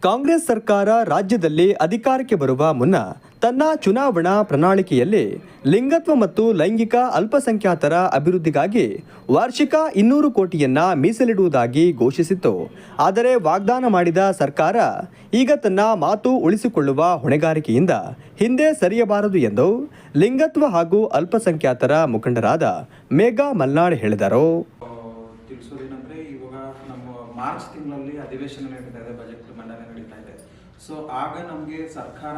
ಕಾಂಗ್ರೆಸ್ ಸರ್ಕಾರ ರಾಜ್ಯದಲ್ಲಿ ಅಧಿಕಾರಕ್ಕೆ ಬರುವ ಮುನ್ನ ತನ್ನ ಚುನಾವಣಾ ಪ್ರಣಾಳಿಕೆಯಲ್ಲಿ ಲಿಂಗತ್ವ ಮತ್ತು ಲೈಂಗಿಕ ಅಲ್ಪಸಂಖ್ಯಾತರ ಅಭಿವೃದ್ಧಿಗಾಗಿ ವಾರ್ಷಿಕ 200 ಕೋಟಿಯನ್ನ ಮೀಸಲಿಡುವುದಾಗಿ ಘೋಷಿಸಿತ್ತು. ಆದರೆ ವಾಗ್ದಾನ ಮಾಡಿದ ಸರ್ಕಾರ ಈಗ ತನ್ನ ಮಾತು ಉಳಿಸಿಕೊಳ್ಳುವ ಹೊಣೆಗಾರಿಕೆಯಿಂದ ಹಿಂದೆ ಸರಿಯಬಾರದು ಎಂದು ಲಿಂಗತ್ವ ಹಾಗೂ ಅಲ್ಪಸಂಖ್ಯಾತರ ಮುಖಂಡರಾದ ಮೇಘಾ ಮಲ್ನಾಡ್ ಹೇಳಿದರು. ತಿಳಿಸೋದೇನೆಂದರೆ ಇವಾಗ ನಮ್ಮ ಮಾರ್ಚ್ ತಿಂಗಳಲ್ಲಿ ಅಧಿವೇಶನ ನಡೀತಾ ಇದೆ, ಬಜೆಟ್ ಮಂಡನೆ ನಡೀತಾ ಇದೆ. ಸೊ ಆಗ ನಮಗೆ ಸರ್ಕಾರ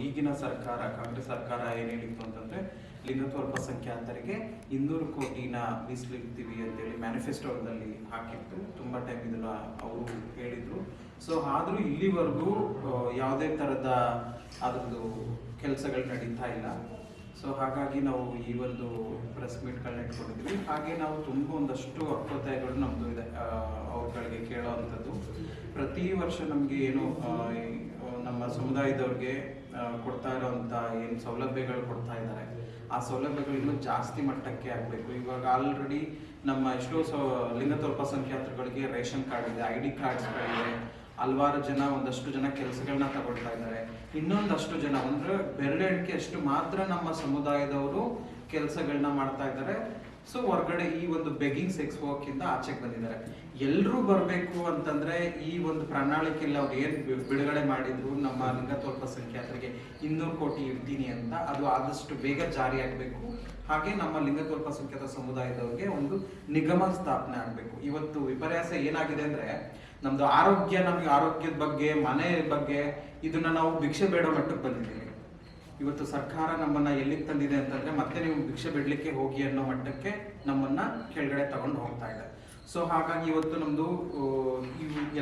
ಈಗಿನ ಸರ್ಕಾರ ಕಾಂಗ್ರೆಸ್ ಸರ್ಕಾರ ಏನು ಹೇಳಿತ್ತು ಅಂತಂದರೆ ಲಿಂಗತ್ವ ಅಲ್ಪಸಂಖ್ಯಾತರಿಗೆ 200 ಕೋಟಿನ ಮೀಸಲಿಡ್ತೀವಿ ಅಂತೇಳಿ ಮ್ಯಾನಿಫೆಸ್ಟೋದಲ್ಲಿ ಹಾಕಿತ್ತು. ತುಂಬ ಟೈಮ್ ಇದನ್ನು ಅವರು ಹೇಳಿದರು. ಸೊ ಆದರೂ ಇಲ್ಲಿವರೆಗೂ ಯಾವುದೇ ಥರದ ಅದರದ್ದು ಕೆಲಸಗಳು ನಡೀತಾ ಇಲ್ಲ. ಸೊ ಹಾಗಾಗಿ ನಾವು ಈ ಒಂದು ಪ್ರೆಸ್ ಮೀಟ್ಗಳನ್ನ ಇಟ್ಕೊಂಡಿದ್ವಿ. ಹಾಗೆ ನಾವು ತುಂಬ ಒಂದಷ್ಟು ಒತ್ತಾಯಗಳು ನಮ್ಮದು ಇದೆ ಅವ್ರುಗಳಿಗೆ ಕೇಳೋವಂಥದ್ದು. ಪ್ರತಿ ವರ್ಷ ನಮಗೆ ಏನು ನಮ್ಮ ಸಮುದಾಯದವ್ರಿಗೆ ಕೊಡ್ತಾ ಇರೋವಂಥ ಏನು ಸೌಲಭ್ಯಗಳು ಕೊಡ್ತಾ ಇದ್ದಾರೆ, ಆ ಸೌಲಭ್ಯಗಳು ಇನ್ನೂ ಜಾಸ್ತಿ ಮಟ್ಟಕ್ಕೆ ಆಗಬೇಕು. ಇವಾಗ ಆಲ್ರೆಡಿ ನಮ್ಮ ಎಷ್ಟೋ ಲಿಂಗತ್ವ ಅಲ್ಪಸಂಖ್ಯಾತರುಗಳಿಗೆ ರೇಷನ್ ಕಾರ್ಡ್ ಇದೆ, ID ಕಾರ್ಡ್ಸ್ಗಳಿವೆ, ಹಲವಾರು ಜನ ಒಂದಷ್ಟು ಜನ ಕೆಲಸಗಳನ್ನ ತಗೊಳ್ತಾ ಇದ್ದಾರೆ. ಇನ್ನೊಂದಷ್ಟು ಜನ ಅಂದ್ರೆ ಬೆರಳೆಣಿಕೆ ಅಷ್ಟು ಮಾತ್ರ ನಮ್ಮ ಸಮುದಾಯದವರು ಕೆಲಸಗಳನ್ನ ಮಾಡ್ತಾ ಇದ್ದಾರೆ. ಸೊ ಹೊರಗಡೆ ಈ ಒಂದು ಬೆಗಿಂಗ್ ಸೆಕ್ಸ್ ವರ್ಕ್ ಇಂದ ಆಚೆಗೆ ಬಂದಿದ್ದಾರೆ. ಎಲ್ಲರೂ ಬರಬೇಕು ಅಂತಂದ್ರೆ ಈ ಒಂದು ಪ್ರಣಾಳಿಕೆಯಲ್ಲಿ ಅವ್ರು ಏನ್ ಬಿಡುಗಡೆ ಮಾಡಿದ್ರು ನಮ್ಮ ಲಿಂಗತ್ವ ಅಲ್ಪಸಂಖ್ಯಾತರಿಗೆ 200 ಕೋಟಿ ಇಡ್ತೀನಿ ಅಂತ, ಅದು ಆದಷ್ಟು ಬೇಗ ಜಾರಿ ಆಗಬೇಕು. ಹಾಗೆ ನಮ್ಮ ಲಿಂಗತ್ವ ಅಲ್ಪಸಂಖ್ಯಾತ ಸಮುದಾಯದವ್ರಿಗೆ ಒಂದು ನಿಗಮ ಸ್ಥಾಪನೆ ಆಗಬೇಕು. ಇವತ್ತು ವಿಪರ್ಯಾಸ ಏನಾಗಿದೆ ಅಂದ್ರೆ ನಮ್ದು ನಮಗೆ ಆರೋಗ್ಯದ ಬಗ್ಗೆ, ಮನೆ ಬಗ್ಗೆ ಇದನ್ನ ನಾವು ಭಿಕ್ಷೆ ಬೇಡೋ ಮಟ್ಟಕ್ಕೆ ಬಂದಿದ್ದೀವಿ. ಇವತ್ತು ಸರ್ಕಾರ ನಮ್ಮನ್ನ ಎಲ್ಲಿಗೆ ತಂದಿದೆ ಅಂತಂದ್ರೆ ಮತ್ತೆ ನೀವು ಭಿಕ್ಷೆ ಬಿಡ್ಲಿಕ್ಕೆ ಹೋಗಿ ಅನ್ನೋ ಮಟ್ಟಕ್ಕೆ ನಮ್ಮನ್ನ ಕೆಳಗಡೆ ತಗೊಂಡು ಹೋಗ್ತಾ ಇದೆ. ಸೊ ಹಾಗಾಗಿ ಇವತ್ತು ನಮ್ದು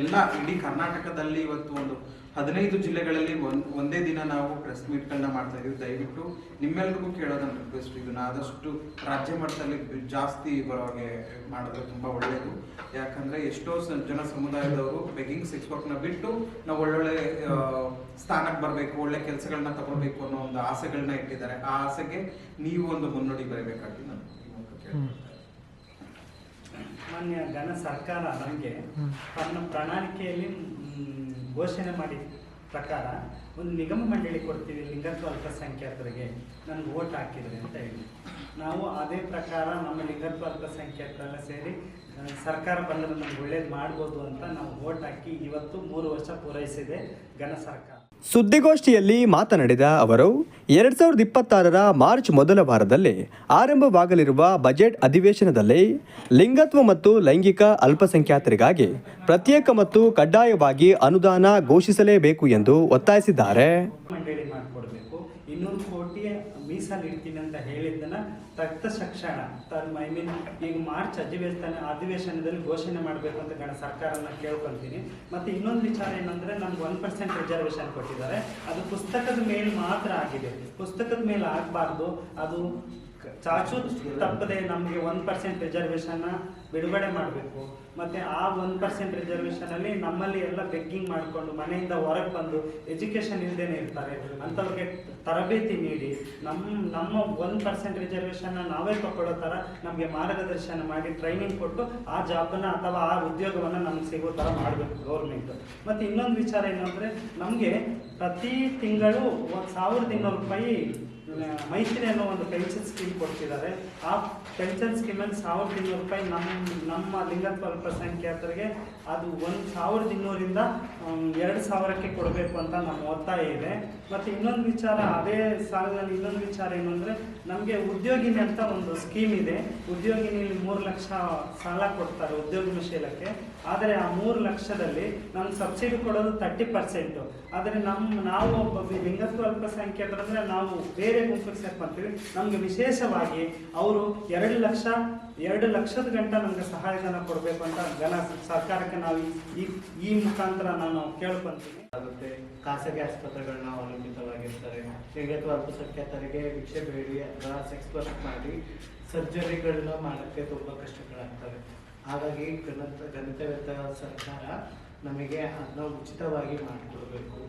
ಎಲ್ಲ ಇಡೀ ಕರ್ನಾಟಕದಲ್ಲಿ ಇವತ್ತು ಒಂದು 15 ಜಿಲ್ಲೆಗಳಲ್ಲಿ ಒಂದೇ ದಿನ ನಾವು ಪ್ರೆಸ್ ಮೀಟ್ಗಳನ್ನ ಮಾಡ್ತಾ ಇದೀವಿ. ದಯವಿಟ್ಟು ನಿಮ್ಮೆಲ್ರಿಗೂ ಕೇಳೋದನ್ನ ರಿಕ್ವೆಸ್ಟ್, ಇದನ್ನ ಆದಷ್ಟು ರಾಜ್ಯ ಮಟ್ಟದಲ್ಲಿ ಜಾಸ್ತಿ ಬರೋಗೆ ಮಾಡಿದ್ರೆ ತುಂಬಾ ಒಳ್ಳೆಯದು. ಯಾಕಂದ್ರೆ ಎಷ್ಟೋ ಜನ ಸಮುದಾಯದವರು ಬೆಗಿಂಗ್ ಸೆಕ್ಸ್ ವರ್ಕ್ನ ಬಿಟ್ಟು ನಾವು ಒಳ್ಳೊಳ್ಳೆ ಸ್ಥಾನಕ್ಕೆ ಬರಬೇಕು, ಒಳ್ಳೆ ಕೆಲಸಗಳನ್ನ ತಗೊಳ್ಬೇಕು ಅನ್ನೋ ಒಂದು ಆಸೆಗಳನ್ನ ಇಟ್ಟಿದ್ದಾರೆ. ಆ ಆಸೆಗೆ ನೀವು ಒಂದು ಮುನ್ನುಡಿ ಬರಬೇಕಾಗಿ ನಾನು ಮಾನ್ಯ ಘನ ಸರ್ಕಾರ ನಮಗೆ ತನ್ನ ಪ್ರಣಾಳಿಕೆಯಲ್ಲಿ ಘೋಷಣೆ ಮಾಡಿದ ಪ್ರಕಾರ ಒಂದು ನಿಗಮ ಮಂಡಳಿ ಕೊಡ್ತೀವಿ ಲಿಂಗತ್ವ ಅಲ್ಪಸಂಖ್ಯಾತರಿಗೆ, ನನಗೆ ವೋಟ್ ಹಾಕಿದ್ರೆ ಅಂತ ಹೇಳಿ ನಾವು ಅದೇ ಪ್ರಕಾರ ನಮ್ಮ ಲಿಂಗತ್ವ ಅಲ್ಪಸಂಖ್ಯಾತರೆಲ್ಲ ಸೇರಿ ಸರ್ಕಾರ ಬಂದರೆ ನಮ್ಗೆ ಒಳ್ಳೇದು ಮಾಡ್ಬೋದು ಅಂತ ನಾವು ವೋಟ್ ಹಾಕಿ ಇವತ್ತು 3 ವರ್ಷ ಪೂರೈಸಿದೆ ಘನ ಸರ್ಕಾರ. ಸುದ್ದಿಗೋಷ್ಠಿಯಲ್ಲಿ ಮಾತನಾಡಿದ ಅವರು 2026ರ ಮಾರ್ಚ್ ಮೊದಲ ವಾರದಲ್ಲಿ ಆರಂಭವಾಗಲಿರುವ ಬಜೆಟ್ ಅಧಿವೇಶನದಲ್ಲಿ ಲಿಂಗತ್ವ ಮತ್ತು ಲೈಂಗಿಕ ಅಲ್ಪಸಂಖ್ಯಾತರಿಗಾಗಿ ಪ್ರತ್ಯೇಕ ಮತ್ತು ಕಡ್ಡಾಯವಾಗಿ ಅನುದಾನ ಘೋಷಿಸಲೇಬೇಕು ಎಂದು ಒತ್ತಾಯಿಸಿದ್ದಾರೆ. ಮಂಡಳಿ ಮಾಡಿಕೊಡ್ಬೇಕು, 200 ಕೋಟಿ ಮೀಸಲಿಡ್ತೀನಿ ಅಂತ ಹೇಳಿದ್ದನ್ನ ತಕ್ಷಣ ಈಗ ಮಾರ್ಚ್ ಅಧಿವೇಶನದಲ್ಲಿ ಘೋಷಣೆ ಮಾಡಬೇಕು ಅಂತ ಘನ ಸರ್ಕಾರನ ಕೇಳ್ಕೊಳ್ತೀನಿ. ಮತ್ತು ಇನ್ನೊಂದು ವಿಚಾರ ಏನಂದ್ರೆ ನಮ್ಗೆ 1% ರಿಸರ್ವೇಶನ್ ಕೊಟ್ಟಿದ್ದಾರೆ. ಅದು ಪುಸ್ತಕದ ಮೇಲೆ ಮಾತ್ರ ಆಗಿದೆ, ಪುಸ್ತಕದ ಮೇಲೆ ಆಗಬಾರ್ದು. ಅದು ಚಾಚು ತಪ್ಪದೆ ನಮಗೆ 1% ರಿಸರ್ವೇಶನ್ನ ಬಿಡುಗಡೆ ಮಾಡಬೇಕು. ಮತ್ತು ಆ 1% ರಿಸರ್ವೇಷನಲ್ಲಿ ನಮ್ಮಲ್ಲಿ ಎಲ್ಲ ಬೆಗ್ಗಿಂಗ್ ಮಾಡಿಕೊಂಡು ಮನೆಯಿಂದ ಹೊರಗೆ ಬಂದು ಎಜುಕೇಷನ್ ಇಲ್ಲದೇನೆ ಇರ್ತಾರೆ, ಅಂಥವ್ರಿಗೆ ತರಬೇತಿ ನೀಡಿ ನಮ್ಮ 1% ರಿಸರ್ವೇಷನ್ನ ನಾವೇ ತಗೊಳ್ಳೋ ಥರ ನಮಗೆ ಮಾರ್ಗದರ್ಶನ ಮಾಡಿ ಟ್ರೈನಿಂಗ್ ಕೊಟ್ಟು ಆ ಜಾಬನ್ನು ಅಥವಾ ಆ ಉದ್ಯೋಗವನ್ನು ನಮ್ಗೆ ಸಿಗೋ ಥರ ಮಾಡಬೇಕು ಗೌರ್ಮೆಂಟು. ಮತ್ತು ಇನ್ನೊಂದು ವಿಚಾರ ಏನಂದರೆ ನಮಗೆ ಪ್ರತಿ ತಿಂಗಳು 1200 ರೂಪಾಯಿ ಮೈತ್ರಿ ಅನ್ನೋ ಒಂದು ಪೆನ್ಷನ್ ಸ್ಕೀಮ್ ಕೊಡ್ತಿದ್ದಾರೆ. ಆ ಪೆನ್ಷನ್ ಸ್ಕೀಮಲ್ಲಿ 1200 ರೂಪಾಯಿ ನಮ್ಮ ಲಿಂಗತ್ವ ಅಲ್ಪಸಂಖ್ಯಾತರಿಗೆ ಅದು 1200ರಿಂದ 2000ಕ್ಕೆ ಕೊಡಬೇಕು ಅಂತ ನಮ್ಮ ಒತ್ತಾಯ ಇದೆ. ಮತ್ತು ಇನ್ನೊಂದು ವಿಚಾರ, ಅದೇ ಸಾಲಿನಲ್ಲಿ ಇನ್ನೊಂದು ವಿಚಾರ ಏನು ಅಂದರೆ ನಮಗೆ ಉದ್ಯೋಗಿನಿ ಅಂತ ಒಂದು ಸ್ಕೀಮ್ ಇದೆ. ಉದ್ಯೋಗಿನಿಯಲ್ಲಿ 3 ಲಕ್ಷ ಸಾಲ ಕೊಡ್ತಾರೆ ಉದ್ಯೋಗಶೀಲಕ್ಕೆ. ಆದರೆ ಆ 3 ಲಕ್ಷದಲ್ಲಿ ನಮ್ಗೆ ಸಬ್ಸಿಡಿ ಕೊಡೋದು 30%. ಆದರೆ ನಾವು ಲಿಂಗತ್ವ ಅಲ್ಪಸಂಖ್ಯಾತರಂದರೆ ನಾವು ಬೇರೆ ಗುಂಪಿಗೆ ಸೇರ್ಕೊಂತೀವಿ. ನಮಗೆ ವಿಶೇಷವಾಗಿ ಅವರು 2 ಲಕ್ಷದ ಗಂಟ ನಮಗೆ ಸಹಾಯಧನ ಕೊಡಬೇಕು ಅಂತ ಘನ ಸರ್ಕಾರಕ್ಕೆ ನಾವು ಈ ಮುಖಾಂತರ ನಾನು ಕೇಳ್ಕೊಂತೀನಿ. ಆಗುತ್ತೆ ಖಾಸಗಿ ಆಸ್ಪತ್ರೆಗಳನ್ನ ಅವಲಂಬಿತವಾಗಿರ್ತಾರೆ. ಲಿಂಗತ್ವ ಅಲ್ಪಸಂಖ್ಯಾತರಿಗೆ ಭಿಕ್ಷೆ ಬೇಡಿ ಅಥವಾ ಸೆಕ್ಸ್ ವರ್ಕ್ ಮಾಡಿ ಸರ್ಜರಿಗಳನ್ನ ಮಾಡೋಕ್ಕೆ ತುಂಬ ಕಷ್ಟಗಳಾಗ್ತವೆ. ಹಾಗಾಗಿ ಘನತೆವೆತ್ತ ಸರ್ಕಾರ ನಮಗೆ ಅದನ್ನ ಉಚಿತವಾಗಿ ಮಾಡಿಕೊಡ್ಬೇಕು.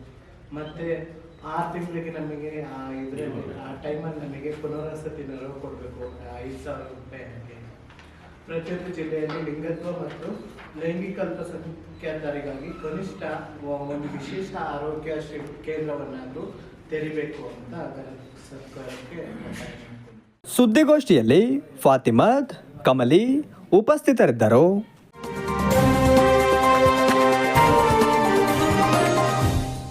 ಮತ್ತು 6 ತಿಂಗಳಿಗೆ ನಮಗೆ ಇದರಲ್ಲಿ ಆ ಟೈಮಲ್ಲಿ ನಮಗೆ ಪುನರ್ವಸತಿ ನೆರವು ಕೊಡಬೇಕು 5000 ರೂಪಾಯಿ. ಪ್ರತಿಯೊಂದು ಜಿಲ್ಲೆಯಲ್ಲಿ ಲಿಂಗತ್ವ ಮತ್ತು ಲೈಂಗಿಕ ಅಲ್ಪಸಂಖ್ಯಾತರಿಗಾಗಿ ಕನಿಷ್ಠ ಒಂದು ವಿಶೇಷ ಆರೋಗ್ಯ ಕೇಂದ್ರವನ್ನಾದರೂ ತೆರಿಬೇಕು ಅಂತ ಸರ್ಕಾರಕ್ಕೆ ಒತ್ತಾಯ ಮಾಡ್ತೀನಿ. ಸುದ್ದಿಗೋಷ್ಠಿಯಲ್ಲಿ ಫಾತಿಮದ್, ಕಮಲಿ ಉಪಸ್ಥಿತರಿದ್ದರು.